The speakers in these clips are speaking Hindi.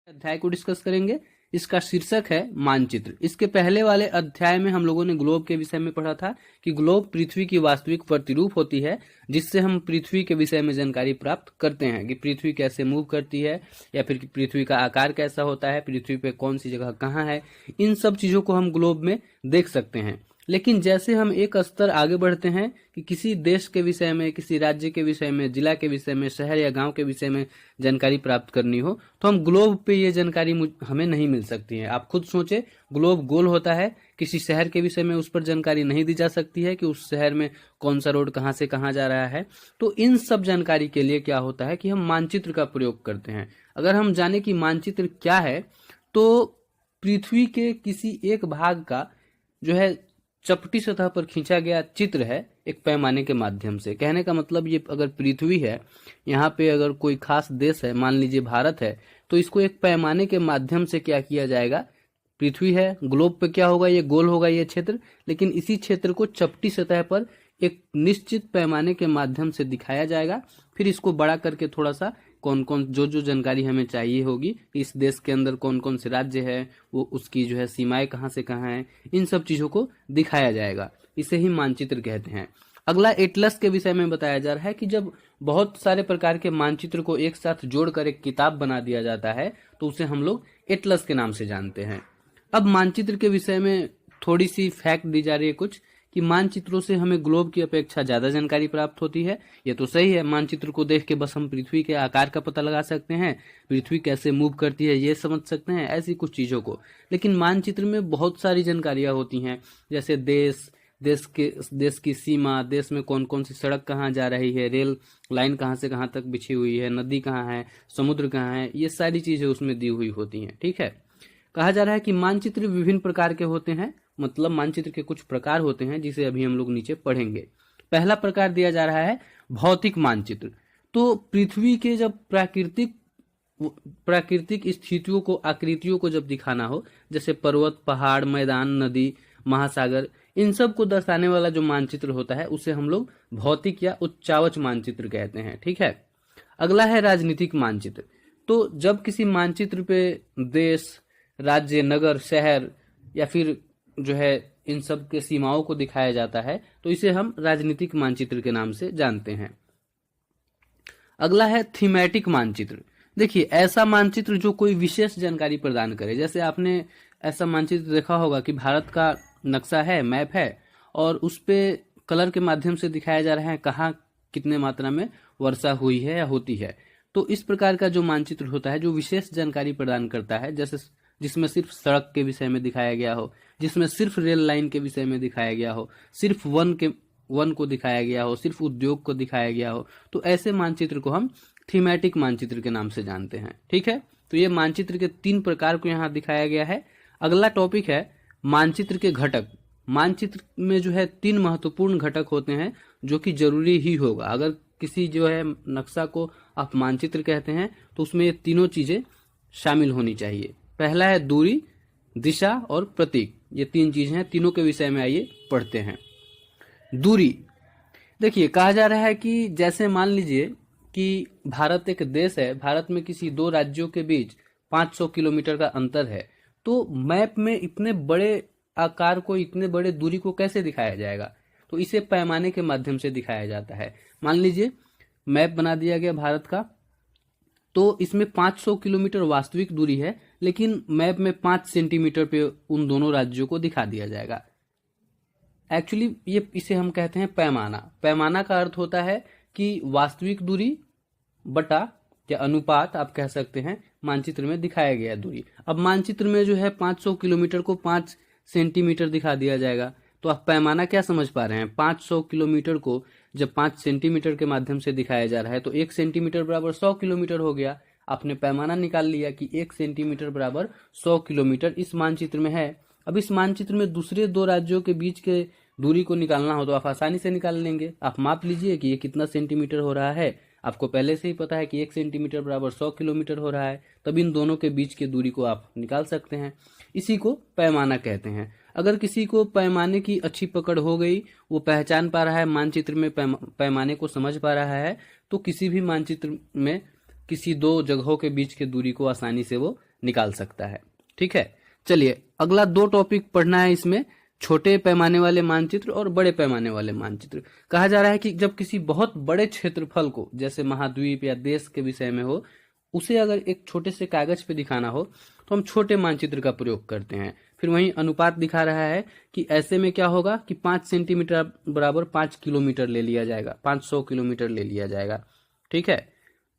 अध्याय को डिस्कस करेंगे। इसका शीर्षक है मानचित्र। इसके पहले वाले अध्याय में हम लोगों ने ग्लोब के विषय में पढ़ा था कि ग्लोब पृथ्वी की वास्तविक प्रतिरूप होती है, जिससे हम पृथ्वी के विषय में जानकारी प्राप्त करते हैं कि पृथ्वी कैसे मूव करती है, या फिर पृथ्वी का आकार कैसा होता है, पृथ्वी पे कौन सी जगह कहाँ है। इन सब चीजों को हम ग्लोब में देख सकते हैं। लेकिन जैसे हम एक स्तर आगे बढ़ते हैं कि किसी देश के विषय में, किसी राज्य के विषय में, जिला के विषय में, शहर या गांव के विषय में जानकारी प्राप्त करनी हो, तो हम ग्लोब पे ये जानकारी हमें नहीं मिल सकती है। आप खुद सोचे, ग्लोब गोल होता है, किसी शहर के विषय में उस पर जानकारी नहीं दी जा सकती है कि उस शहर में कौन सा रोड कहाँ से कहाँ जा रहा है। तो इन सब जानकारी के लिए क्या होता है कि हम मानचित्र का प्रयोग करते हैं। अगर हम जाने कि मानचित्र क्या है, तो पृथ्वी के किसी एक भाग का जो है चपटी सतह पर खींचा गया चित्र है एक पैमाने के माध्यम से। कहने का मतलब ये, अगर पृथ्वी है, यहाँ पे अगर कोई खास देश है, मान लीजिए भारत है, तो इसको एक पैमाने के माध्यम से क्या किया जाएगा, पृथ्वी है, ग्लोब पे क्या होगा, ये गोल होगा ये क्षेत्र, लेकिन इसी क्षेत्र को चपटी सतह पर एक निश्चित पैमाने के माध्यम से दिखाया जाएगा। फिर इसको बड़ा करके थोड़ा सा कौन कौन जो जानकारी हमें चाहिए होगी, इस देश के अंदर कौन कौन से राज्य है, वो उसकी जो है सीमाएं कहाँ से कहाँ है, इन सब चीजों को दिखाया जाएगा। इसे ही मानचित्र कहते हैं। अगला एटलस के विषय में बताया जा रहा है कि जब बहुत सारे प्रकार के मानचित्र को एक साथ जोड़कर एक किताब बना दिया जाता है, तो उसे हम लोग एटलस के नाम से जानते हैं। अब मानचित्र के विषय में थोड़ी सी फैक्ट दी जा रही है कुछ, कि मानचित्रों से हमें ग्लोब की अपेक्षा ज्यादा जानकारी प्राप्त होती है। ये तो सही है, मानचित्र को देख के बस हम पृथ्वी के आकार का पता लगा सकते हैं, पृथ्वी कैसे मूव करती है ये समझ सकते हैं, ऐसी कुछ चीजों को। लेकिन मानचित्र में बहुत सारी जानकारियां होती हैं, जैसे देश की सीमा, देश में कौन कौन सी सड़क कहाँ जा रही है, रेल लाइन कहाँ से कहाँ तक बिछी हुई है, नदी कहाँ है, समुद्र कहाँ है, ये सारी चीजें उसमें दी हुई होती हैं। ठीक है। कहा जा रहा है कि मानचित्र विभिन्न प्रकार के होते हैं, मतलब मानचित्र के कुछ प्रकार होते हैं जिसे अभी हम लोग नीचे पढ़ेंगे। पहला प्रकार दिया जा रहा है भौतिक मानचित्र। तो पृथ्वी के जब प्राकृतिक स्थितियों को, आकृतियों को जब दिखाना हो, जैसे पर्वत, पहाड़, मैदान, नदी, महासागर, इन सब को दर्शाने वाला जो मानचित्र होता है उसे हम लोग भौतिक या उच्चावच मानचित्र कहते हैं। ठीक है। अगला है राजनीतिक मानचित्र। तो जब किसी मानचित्र पे देश, राज्य, नगर, शहर या फिर जो है इन सब के सीमाओं को दिखाया जाता है, तो इसे हम राजनीतिक मानचित्र के नाम से जानते हैं। अगला है थीमेटिक मानचित्र। देखिए, ऐसा मानचित्र जो कोई विशेष जानकारी प्रदान करे। जैसे आपने ऐसा मानचित्र देखा होगा कि भारत का नक्शा है, मैप है, और उस पे कलर के माध्यम से दिखाया जा रहा है कहाँ कितने मात्रा में वर्षा हुई है या होती है। तो इस प्रकार का जो मानचित्र होता है, जो विशेष जानकारी प्रदान करता है, जैसे जिसमें सिर्फ सड़क के विषय में दिखाया गया हो, जिसमें सिर्फ रेल लाइन के विषय में दिखाया गया हो, सिर्फ वन को दिखाया गया हो, सिर्फ उद्योग को दिखाया गया हो, तो ऐसे मानचित्र को हम थीमेटिक मानचित्र के नाम से जानते हैं। ठीक है। तो ये मानचित्र के 3 प्रकार को यहाँ दिखाया गया है। अगला टॉपिक है मानचित्र के घटक। मानचित्र में जो है 3 महत्वपूर्ण घटक होते हैं जो कि जरूरी ही होगा। अगर किसी जो है नक्शा को आप मानचित्र कहते हैं, तो उसमें ये तीनों चीजें शामिल होनी चाहिए। पहला है दूरी, दिशा और प्रतीक। ये 3 चीजें हैं, तीनों के विषय में आइए पढ़ते हैं। दूरी। देखिए, कहा जा रहा है कि जैसे मान लीजिए कि भारत एक देश है, भारत में किसी 2 राज्यों के बीच 500 किलोमीटर का अंतर है, तो मैप में इतने बड़े आकार को, इतने बड़े दूरी को कैसे दिखाया जाएगा? तो इसे पैमाने के माध्यम से दिखाया जाता है। मान लीजिए मैप बना दिया गया भारत का, तो इसमें 500 किलोमीटर वास्तविक दूरी है, लेकिन मैप में 5 सेंटीमीटर पे उन दोनों राज्यों को दिखा दिया जाएगा। एक्चुअली इसे हम कहते हैं पैमाना। पैमाना का अर्थ होता है कि वास्तविक दूरी बटा या अनुपात आप कह सकते हैं मानचित्र में दिखाया गया दूरी। अब मानचित्र में जो है 500 किलोमीटर को 5 सेंटीमीटर दिखा दिया जाएगा, तो आप पैमाना क्या समझ पा रहे हैं? 500 किलोमीटर को जब 5 सेंटीमीटर के माध्यम से दिखाया जा रहा है, तो 1 सेंटीमीटर बराबर 100 किलोमीटर हो गया। आपने पैमाना निकाल लिया कि 1 सेंटीमीटर बराबर 100 किलोमीटर इस मानचित्र में है। अब इस मानचित्र में दूसरे 2 राज्यों के बीच के दूरी को निकालना हो तो आप आसानी से निकाल लेंगे। आप माप लीजिए कि ये कितना सेंटीमीटर हो रहा है। आपको पहले से ही पता है कि 1 सेंटीमीटर बराबर 100 किलोमीटर हो रहा है, तब इन दोनों के बीच की दूरी को आप निकाल सकते हैं। इसी को पैमाना कहते हैं। अगर किसी को पैमाने की अच्छी पकड़ हो गई, वो पहचान पा रहा है, मानचित्र में पैमाने को समझ पा रहा है, तो किसी भी मानचित्र में किसी दो जगहों के बीच की दूरी को आसानी से वो निकाल सकता है। ठीक है, चलिए अगला 2 टॉपिक पढ़ना है इसमें, छोटे पैमाने वाले मानचित्र और बड़े पैमाने वाले मानचित्र। कहा जा रहा है कि जब किसी बहुत बड़े क्षेत्रफल को, जैसे महाद्वीप या देश के विषय में हो, उसे अगर एक छोटे से कागज पे दिखाना हो तो हम छोटे मानचित्र का प्रयोग करते हैं। फिर वहीं अनुपात दिखा रहा है कि ऐसे में क्या होगा कि 5 सेंटीमीटर बराबर 5 किलोमीटर ले लिया जाएगा, 500 किलोमीटर ले लिया जाएगा। ठीक है,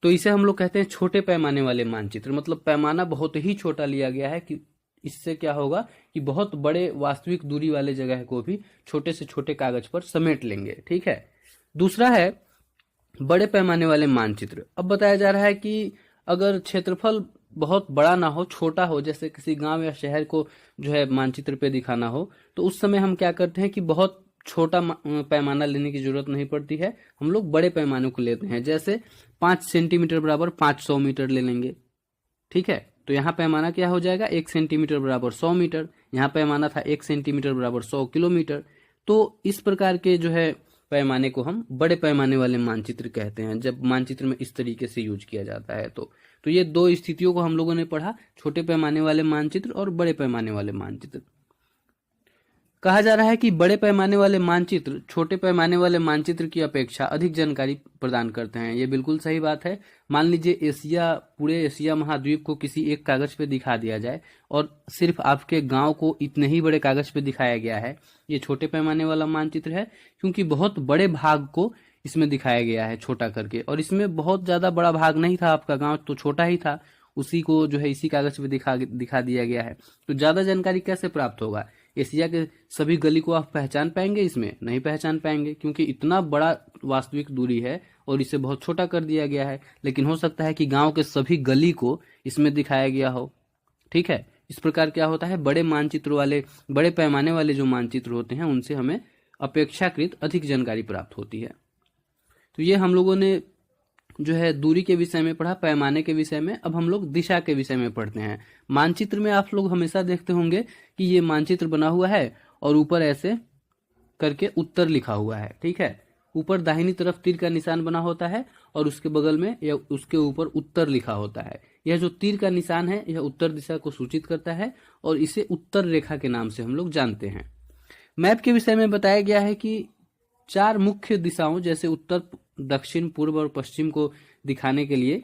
तो इसे हम लोग कहते हैं छोटे पैमाने वाले मानचित्र। मतलब पैमाना बहुत ही छोटा लिया गया है कि इससे क्या होगा कि बहुत बड़े वास्तविक दूरी वाले जगह को भी छोटे से छोटे कागज पर समेट लेंगे। ठीक है, दूसरा है बड़े पैमाने वाले मानचित्र। अब बताया जा रहा है कि अगर क्षेत्रफल बहुत बड़ा ना हो, छोटा हो, जैसे किसी गांव या शहर को जो है मानचित्र पे दिखाना हो, तो उस समय हम क्या करते हैं कि बहुत छोटा पैमाना लेने की जरूरत नहीं पड़ती है, हम लोग बड़े पैमाने को लेते हैं। जैसे 5 सेंटीमीटर बराबर 500 मीटर ले लेंगे। ठीक है, तो यहाँ पैमाना क्या हो जाएगा, 1 सेंटीमीटर बराबर 100 मीटर। यहाँ पैमाना था 1 सेंटीमीटर बराबर 100 किलोमीटर। तो इस प्रकार के जो है पैमाने को हम बड़े पैमाने वाले मानचित्र कहते हैं, जब मानचित्र में इस तरीके से यूज किया जाता है। तो ये 2 स्थितियों को हम लोगों ने पढ़ा, छोटे पैमाने वाले मानचित्र और बड़े पैमाने वाले मानचित्र। कहा जा रहा है कि बड़े पैमाने वाले मानचित्र छोटे पैमाने वाले मानचित्र की अपेक्षा अधिक जानकारी प्रदान करते हैं। ये बिल्कुल सही बात है। मान लीजिए पूरे एशिया महाद्वीप को किसी एक कागज पे दिखा दिया जाए और सिर्फ आपके गांव को इतने ही बड़े कागज पे दिखाया गया है, ये छोटे पैमाने वाला मानचित्र है, क्योंकि बहुत बड़े भाग को इसमें दिखाया गया है छोटा करके। और इसमें बहुत ज्यादा बड़ा भाग नहीं था, आपका गाँव तो छोटा ही था, उसी को जो है इसी कागज पे दिखा दिया गया है। तो ज्यादा जानकारी कैसे प्राप्त होगा? एशिया के सभी गली को आप पहचान पाएंगे? इसमें नहीं पहचान पाएंगे, क्योंकि इतना बड़ा वास्तविक दूरी है और इसे बहुत छोटा कर दिया गया है। लेकिन हो सकता है कि गांव के सभी गली को इसमें दिखाया गया हो। ठीक है, इस प्रकार क्या होता है, बड़े पैमाने वाले जो मानचित्र होते हैं उनसे हमें अपेक्षाकृत अधिक जानकारी प्राप्त होती है। तो ये हम लोगों ने जो है दूरी के विषय में पढ़ा, पैमाने के विषय में। अब हम लोग दिशा के विषय में पढ़ते हैं। मानचित्र में आप लोग हमेशा देखते होंगे कि ये मानचित्र बना हुआ है और ऊपर ऐसे करके उत्तर लिखा हुआ है। ठीक है, ऊपर दाहिनी तरफ तीर का निशान बना होता है और उसके बगल में या उसके ऊपर उत्तर लिखा होता है। यह जो तीर का निशान है यह उत्तर दिशा को सूचित करता है और इसे उत्तर रेखा के नाम से हम लोग जानते हैं। मैप के विषय में बताया गया है कि 4 मुख्य दिशाओं जैसे उत्तर, दक्षिण, पूर्व और पश्चिम को दिखाने के लिए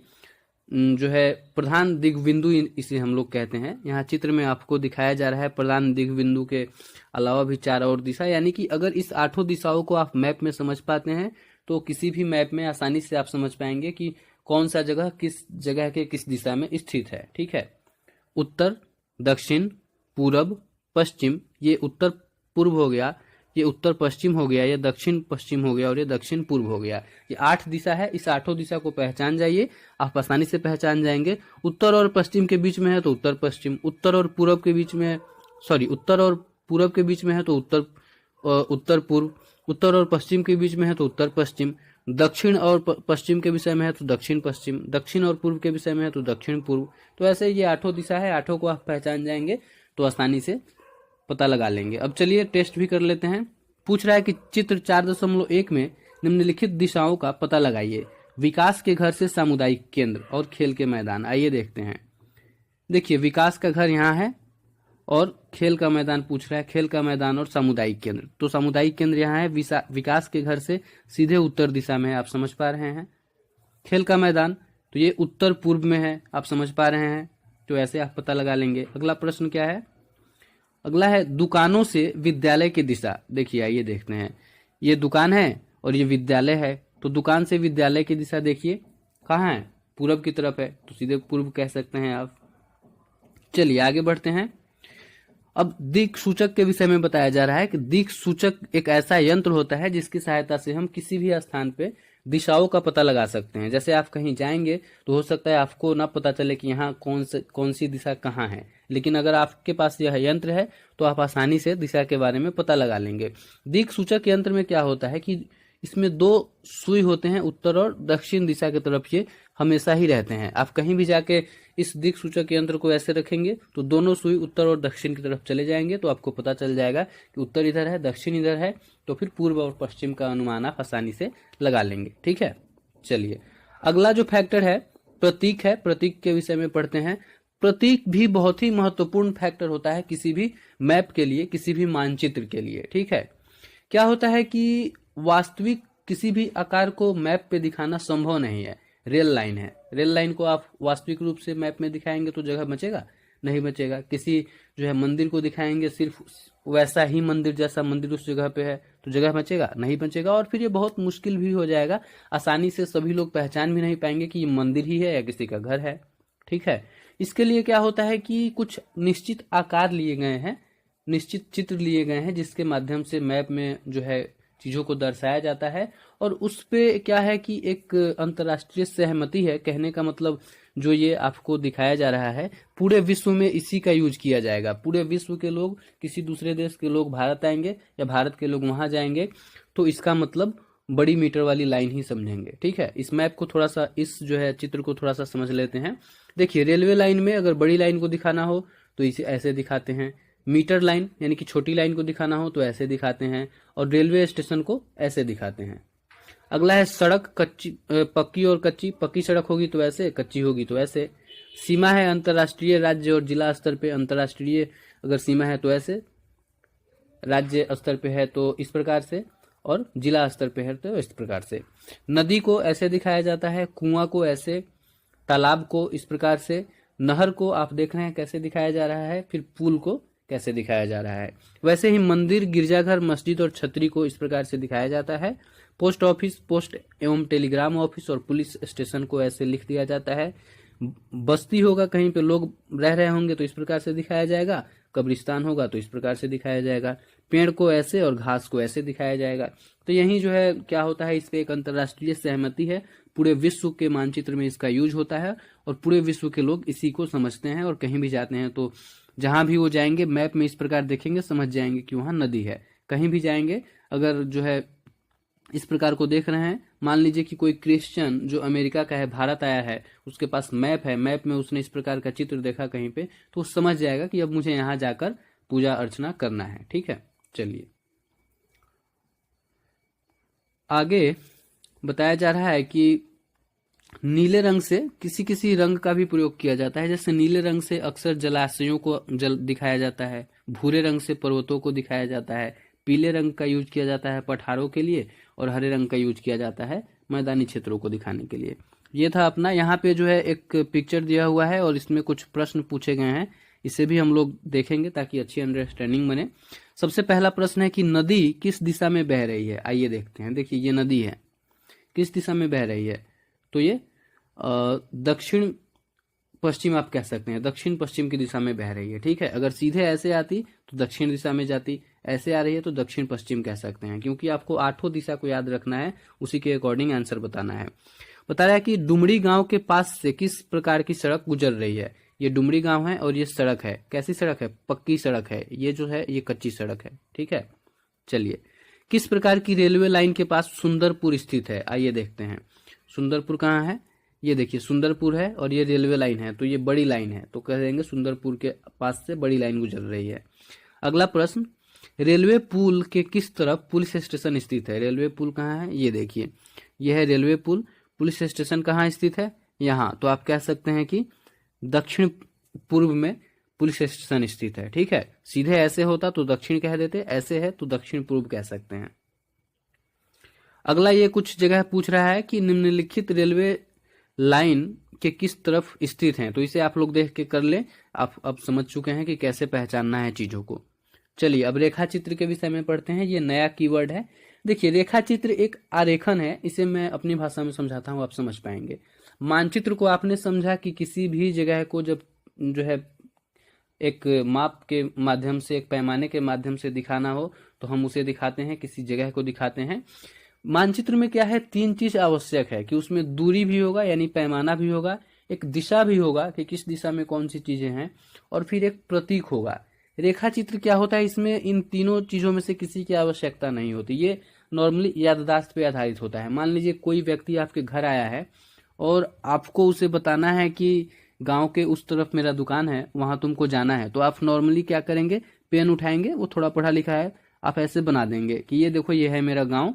जो है प्रधान दिग्बिंदु इसे हम लोग कहते हैं। यहाँ चित्र में आपको दिखाया जा रहा है प्रधान दिग्बिंदु के अलावा भी 4 और दिशा, यानी कि अगर इस 8 दिशाओं को आप मैप में समझ पाते हैं तो किसी भी मैप में आसानी से आप समझ पाएंगे कि कौन सा जगह किस जगह के किस दिशा में स्थित है। ठीक है, उत्तर, दक्षिण, पूर्व, पश्चिम, ये उत्तर पूर्व हो गया, ये उत्तर पश्चिम हो गया, ये दक्षिण पश्चिम हो गया और ये दक्षिण पूर्व हो गया। ये 8 दिशा है। इस 8 दिशा को पहचान जाइए, आप आसानी से पहचान जाएंगे। उत्तर और पश्चिम के बीच में है तो उत्तर पश्चिम, उत्तर और पूर्व के बीच में उत्तर और पूर्व के बीच में है तो उत्तर पूर्व, उत्तर और पश्चिम के बीच में है तो उत्तर पश्चिम, दक्षिण और पश्चिम के विषय में है तो दक्षिण पश्चिम, दक्षिण और पूर्व के विषय में है तो दक्षिण पूर्व। तो ऐसे ये 8 दिशा है, 8 को आप पहचान जाएंगे तो आसानी से पता लगा लेंगे। अब चलिए टेस्ट भी कर लेते हैं। पूछ रहा है कि चित्र 4.1 में निम्नलिखित दिशाओं का पता लगाइए। विकास के घर से सामुदायिक केंद्र और खेल के मैदान। आइए देखते हैं। देखिए, विकास का घर यहाँ है और खेल का मैदान पूछ रहा है, खेल का मैदान और सामुदायिक केंद्र। तो सामुदायिक केंद्र यहाँ है, विकास के घर से सीधे उत्तर दिशा में है, आप समझ पा रहे हैं। खेल का मैदान तो ये उत्तर पूर्व में है, आप समझ पा रहे हैं। तो ऐसे आप पता लगा लेंगे। अगला प्रश्न क्या है? अगला है दुकानों से विद्यालय की दिशा। देखिए, आइए देखते हैं। ये दुकान है और ये विद्यालय है, तो दुकान से विद्यालय की दिशा देखिए कहाँ है, पूर्व की तरफ है, तो सीधे पूर्व कह सकते हैं आप। चलिए आगे बढ़ते हैं। अब दिक् सूचक के विषय में बताया जा रहा है कि दिक् सूचक एक ऐसा यंत्र होता है जिसकी सहायता से हम किसी भी स्थान पे दिशाओं का पता लगा सकते हैं। जैसे आप कहीं जाएंगे तो हो सकता है आपको ना पता चले कि यहाँ कौन सी दिशा कहाँ है, लेकिन अगर आपके पास यह यंत्र है तो आप आसानी से दिशा के बारे में पता लगा लेंगे। दिक् सूचक यंत्र में क्या होता है कि इसमें 2 सुई होते हैं, उत्तर और दक्षिण दिशा की तरफ ये हमेशा ही रहते हैं। आप कहीं भी जाके इस दिक् सूचक यंत्र को ऐसे रखेंगे तो दोनों सुई उत्तर और दक्षिण की तरफ चले जाएंगे, तो आपको पता चल जाएगा कि उत्तर इधर है, दक्षिण इधर है, तो फिर पूर्व और पश्चिम का अनुमान आप आसानी से लगा लेंगे। ठीक है, चलिए अगला जो फैक्टर है प्रतीक है, प्रतीक के विषय में पढ़ते हैं। प्रतीक भी बहुत ही महत्वपूर्ण फैक्टर होता है किसी भी मैप के लिए, किसी भी मानचित्र के लिए। ठीक है, क्या होता है कि वास्तविक किसी भी आकार को मैप पे दिखाना संभव नहीं है। रेल लाइन है, रेल लाइन को आप वास्तविक रूप से मैप में दिखाएंगे तो जगह बचेगा? नहीं बचेगा। किसी जो है मंदिर को दिखाएंगे, सिर्फ वैसा ही मंदिर जैसा मंदिर उस जगह पे है, तो जगह बचेगा? नहीं बचेगा। और फिर ये बहुत मुश्किल भी हो जाएगा, आसानी से सभी लोग पहचान भी नहीं पाएंगे कि ये मंदिर ही है या किसी का घर है। ठीक है, इसके लिए क्या होता है कि कुछ निश्चित आकार लिए गए हैं, निश्चित चित्र लिए गए हैं, जिसके माध्यम से मैप में जो है चीजों को दर्शाया जाता है। और उस पे क्या है कि एक अंतर्राष्ट्रीय सहमति है। कहने का मतलब जो ये आपको दिखाया जा रहा है, पूरे विश्व में इसी का यूज किया जाएगा। पूरे विश्व के लोग, किसी दूसरे देश के लोग भारत आएंगे या भारत के लोग वहां जाएंगे तो इसका मतलब बड़ी मीटर वाली लाइन ही समझेंगे। ठीक है, इस मैप को थोड़ा सा, इस जो है चित्र को थोड़ा सा समझ लेते हैं। देखिए, रेलवे लाइन में अगर बड़ी लाइन को दिखाना हो तो इसे ऐसे दिखाते हैं, मीटर लाइन यानी कि छोटी लाइन को दिखाना हो तो ऐसे दिखाते हैं, और रेलवे स्टेशन को ऐसे दिखाते हैं। अगला है सड़क, कच्ची, पक्की और कच्ची। पक्की सड़क होगी तो ऐसे, कच्ची होगी तो ऐसे। सीमा है अंतर्राष्ट्रीय, राज्य और जिला स्तर पे। अंतर्राष्ट्रीय अगर सीमा है तो ऐसे, राज्य स्तर पे है तो इस प्रकार से, और जिला स्तर पे है तो इस प्रकार से। नदी को ऐसे दिखाया जाता है, कुआं को ऐसे, तालाब को इस प्रकार से, नहर को आप देख रहे हैं कैसे दिखाया जा रहा है, फिर पुल को कैसे दिखाया जा रहा है। वैसे ही मंदिर, गिरजाघर, मस्जिद और छतरी को इस प्रकार से दिखाया जाता है। पोस्ट ऑफिस, पोस्ट एवं टेलीग्राम ऑफिस और पुलिस स्टेशन को ऐसे लिख दिया जाता है। बस्ती होगा, कहीं पे लोग रह रहे होंगे तो इस प्रकार से दिखाया जाएगा। कब्रिस्तान होगा तो इस प्रकार से दिखाया जाएगा। पेड़ को ऐसे और घास को ऐसे दिखाया जाएगा। तो यही जो है क्या होता है, इस पे एक अंतर्राष्ट्रीय सहमति है। पूरे विश्व के मानचित्र में इसका यूज होता है और पूरे विश्व के लोग इसी को समझते हैं, और कहीं भी जाते हैं तो जहां भी वो जाएंगे मैप में इस प्रकार देखेंगे, समझ जाएंगे कि वहां नदी है। कहीं भी जाएंगे अगर जो है इस प्रकार को देख रहे हैं, मान लीजिए कि कोई क्रिश्चियन जो अमेरिका का है, भारत आया है, उसके पास मैप है, मैप में उसने इस प्रकार का चित्र देखा कहीं पे, तो वो समझ जाएगा कि अब मुझे यहाँ जाकर पूजा अर्चना करना है। ठीक है, चलिए आगे बताया जा रहा है कि नीले रंग से किसी किसी रंग का भी प्रयोग किया जाता है। जैसे नीले रंग से अक्सर जलाशयों को जल दिखाया जाता है, भूरे रंग से पर्वतों को दिखाया जाता है, पीले रंग का यूज किया जाता है पठारों के लिए, और हरे रंग का यूज किया जाता है मैदानी क्षेत्रों को दिखाने के लिए। ये था अपना, यहाँ पे जो है एक पिक्चर दिया हुआ है और इसमें कुछ प्रश्न पूछे गए हैं, इसे भी हम लोग देखेंगे ताकि अच्छी अंडरस्टैंडिंग बने। सबसे पहला प्रश्न है कि नदी किस दिशा में बह रही है। आइए देखते हैं। देखिए, ये नदी है, किस दिशा में बह रही है, तो ये दक्षिण पश्चिम आप कह सकते हैं, दक्षिण पश्चिम की दिशा में बह रही है। ठीक है, अगर सीधे ऐसे आती तो दक्षिण दिशा में जाती, ऐसे आ रही है तो दक्षिण पश्चिम कह सकते हैं, क्योंकि आपको 8 दिशा को याद रखना है, उसी के अकॉर्डिंग आंसर बताना है। बता रहा है कि डुमरी गांव के पास से किस प्रकार की सड़क गुजर रही है। ये डुमरी गांव है और ये सड़क है, कैसी सड़क है, पक्की सड़क है। ये जो है ये कच्ची सड़क है। ठीक है, चलिए, किस प्रकार की रेलवे लाइन के पास सुंदरपुर स्थित है। आइए देखते हैं, सुंदरपुर कहाँ है। ये देखिए सुंदरपुर है और ये रेलवे लाइन है, तो ये बड़ी लाइन है, तो कह देंगे सुंदरपुर के पास से बड़ी लाइन गुजर रही है। अगला प्रश्न, रेलवे पुल के किस तरफ पुलिस स्टेशन स्थित है। रेलवे पुल कहाँ है, ये देखिए, यह है रेलवे पुल। पुलिस स्टेशन कहाँ स्थित है, यहाँ, तो आप कह सकते हैं कि दक्षिण पूर्व में पुलिस स्टेशन स्थित है। ठीक है, सीधे ऐसे होता तो दक्षिण कह देते, ऐसे है तो दक्षिण पूर्व कह सकते हैं। अगला ये कुछ जगह पूछ रहा है कि निम्नलिखित रेलवे लाइन के किस तरफ स्थित हैं, तो इसे आप लोग देख के कर लें। आप अब समझ चुके हैं कि कैसे पहचानना है चीजों को। चलिए अब रेखा चित्र के विषय में पढ़ते हैं। ये नया कीवर्ड है। देखिए, रेखा चित्र एक आरेखन है, इसे मैं अपनी भाषा में समझाता हूँ, आप समझ पाएंगे। मानचित्र को आपने समझा कि किसी भी जगह को जब जो है एक माप के माध्यम से, एक पैमाने के माध्यम से दिखाना हो तो हम उसे दिखाते हैं, किसी जगह को दिखाते हैं। मानचित्र में क्या है, 3 चीज आवश्यक है कि उसमें दूरी भी होगा यानी पैमाना भी होगा, एक दिशा भी होगा कि किस दिशा में कौन सी चीजें हैं, और फिर एक प्रतीक होगा। रेखा चित्र क्या होता है, इसमें इन तीनों चीजों में से किसी की आवश्यकता नहीं होती। ये नॉर्मली याददाश्त पे आधारित होता है। मान लीजिए कोई व्यक्ति आपके घर आया है और आपको उसे बताना है कि गांव के उस तरफ मेरा दुकान है, वहां तुमको जाना है, तो आप नॉर्मली क्या करेंगे, पेन उठाएंगे, वो थोड़ा पढ़ा लिखा है, आप ऐसे बना देंगे कि ये देखो ये है मेरा गाँव,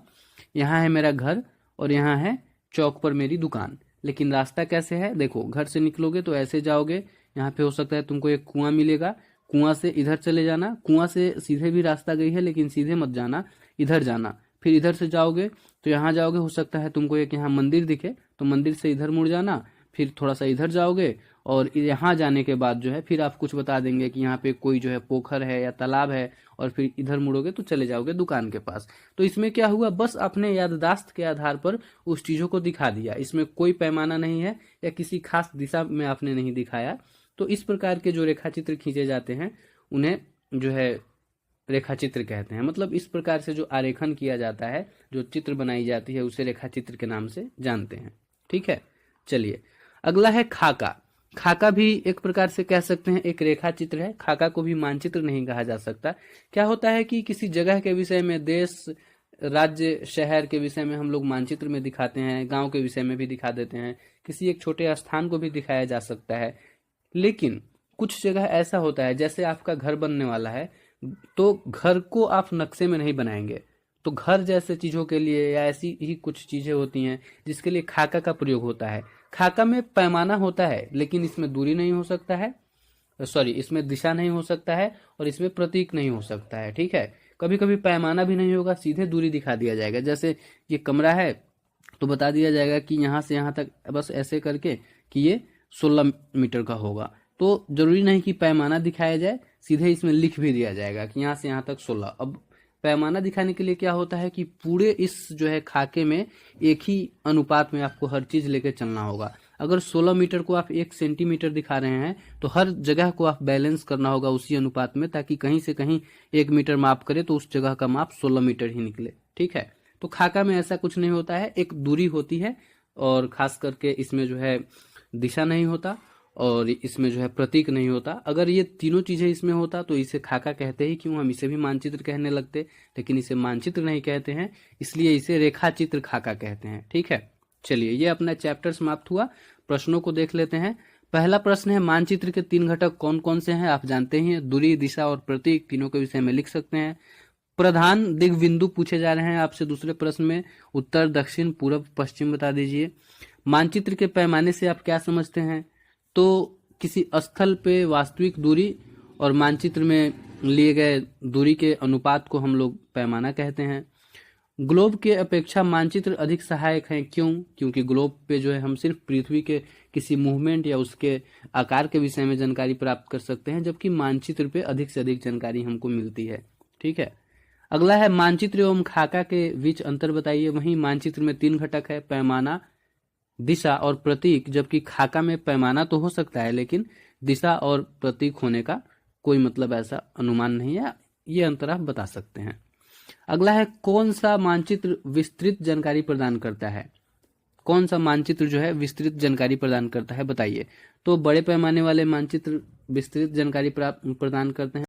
यहाँ है मेरा घर और यहाँ है चौक पर मेरी दुकान। लेकिन रास्ता कैसे है, देखो घर से निकलोगे तो ऐसे जाओगे, यहाँ पे हो सकता है तुमको एक कुआं मिलेगा, कुआं से इधर चले जाना, कुआं से सीधे भी रास्ता गई है लेकिन सीधे मत जाना, इधर जाना, फिर इधर से जाओगे तो यहाँ जाओगे, हो सकता है तुमको एक यहाँ मंदिर दिखे तो मंदिर से इधर मुड़ जाना, फिर थोड़ा सा इधर जाओगे और यहाँ जाने के बाद जो है फिर आप कुछ बता देंगे कि यहाँ पे कोई जो है पोखर है या तालाब है, और फिर इधर मुड़ोगे तो चले जाओगे दुकान के पास। तो इसमें क्या हुआ, बस अपने याददाश्त के आधार पर उस चीजों को दिखा दिया, इसमें कोई पैमाना नहीं है या किसी खास दिशा में आपने नहीं दिखाया। तो इस प्रकार के जो रेखा चित्र खींचे जाते हैं उन्हें जो है रेखा चित्र कहते हैं। मतलब इस प्रकार से जो आरेखन किया जाता है, जो चित्र बनाई जाती है, उसे रेखा चित्र के नाम से जानते हैं। ठीक है, चलिए अगला है खाका। खाका भी एक प्रकार से कह सकते हैं एक रेखा चित्र है, खाका को भी मानचित्र नहीं कहा जा सकता। क्या होता है कि किसी जगह के विषय में, देश, राज्य, शहर के विषय में हम लोग मानचित्र में दिखाते हैं, गांव के विषय में भी दिखा देते हैं, किसी एक छोटे स्थान को भी दिखाया जा सकता है। लेकिन कुछ जगह ऐसा होता है, जैसे आपका घर बनने वाला है तो घर को आप नक्शे में नहीं बनाएंगे, तो घर जैसे चीजों के लिए या ऐसी ही कुछ चीजें होती हैं जिसके लिए खाका का प्रयोग होता है। खाका में पैमाना होता है लेकिन इसमें दूरी नहीं हो सकता है, सॉरी इसमें दिशा नहीं हो सकता है और इसमें प्रतीक नहीं हो सकता है। ठीक है, कभी कभी पैमाना भी नहीं होगा, सीधे दूरी दिखा दिया जाएगा। जैसे ये कमरा है तो बता दिया जाएगा कि यहाँ से यहाँ तक बस ऐसे करके कि ये 16 मीटर का होगा, तो जरूरी नहीं कि पैमाना दिखाया जाए, सीधे इसमें लिख भी दिया जाएगा कि यहाँ से यहाँ तक 16। अब पैमाना दिखाने के लिए क्या होता है कि पूरे इस जो है खाके में एक ही अनुपात में आपको हर चीज लेके चलना होगा। अगर 16 मीटर को आप 1 सेंटीमीटर दिखा रहे हैं तो हर जगह को आप बैलेंस करना होगा उसी अनुपात में, ताकि कहीं से कहीं 1 मीटर माप करे तो उस जगह का माप 16 मीटर ही निकले। ठीक है, तो खाका में ऐसा कुछ नहीं होता है, एक दूरी होती है और खास करके इसमें जो है दिशा नहीं होता और इसमें जो है प्रतीक नहीं होता। अगर ये तीनों चीजें इसमें होता तो इसे खाका कहते ही क्यों, हम इसे भी मानचित्र कहने लगते, लेकिन इसे मानचित्र नहीं कहते हैं, इसलिए इसे रेखा चित्र खाका कहते हैं। ठीक है, चलिए ये अपना चैप्टर समाप्त हुआ। प्रश्नों को देख लेते हैं। पहला प्रश्न है, मानचित्र के 3 घटक कौन कौन से हैं, आप जानते ही हैं, दूरी, दिशा और प्रतीक, तीनों के विषय में लिख सकते हैं। प्रधान दिग बिंदु पूछे जा रहे हैं आपसे दूसरे प्रश्न में, उत्तर, दक्षिण, पूर्व, पश्चिम बता दीजिए। मानचित्र के पैमाने से आप क्या समझते हैं, तो किसी स्थल पे वास्तविक दूरी और मानचित्र में लिए गए दूरी के अनुपात को हम लोग पैमाना कहते हैं। ग्लोब के अपेक्षा मानचित्र अधिक सहायक हैं, क्यों, क्योंकि ग्लोब पे जो है हम सिर्फ पृथ्वी के किसी मूवमेंट या उसके आकार के विषय में जानकारी प्राप्त कर सकते हैं, जबकि मानचित्र पे अधिक से अधिक जानकारी हमको मिलती है। ठीक है, अगला है मानचित्र एवं खाका के बीच अंतर बताइए। वहीं मानचित्र में 3 घटक है, पैमाना, दिशा और प्रतीक, जबकि खाका में पैमाना तो हो सकता है लेकिन दिशा और प्रतीक होने का कोई मतलब ऐसा अनुमान नहीं है, ये अंतर आप बता सकते हैं। अगला है, कौन सा मानचित्र विस्तृत जानकारी प्रदान करता है, कौन सा मानचित्र जो है विस्तृत जानकारी प्रदान करता है बताइए। तो बड़े पैमाने वाले मानचित्र विस्तृत जानकारी प्रदान करते हैं।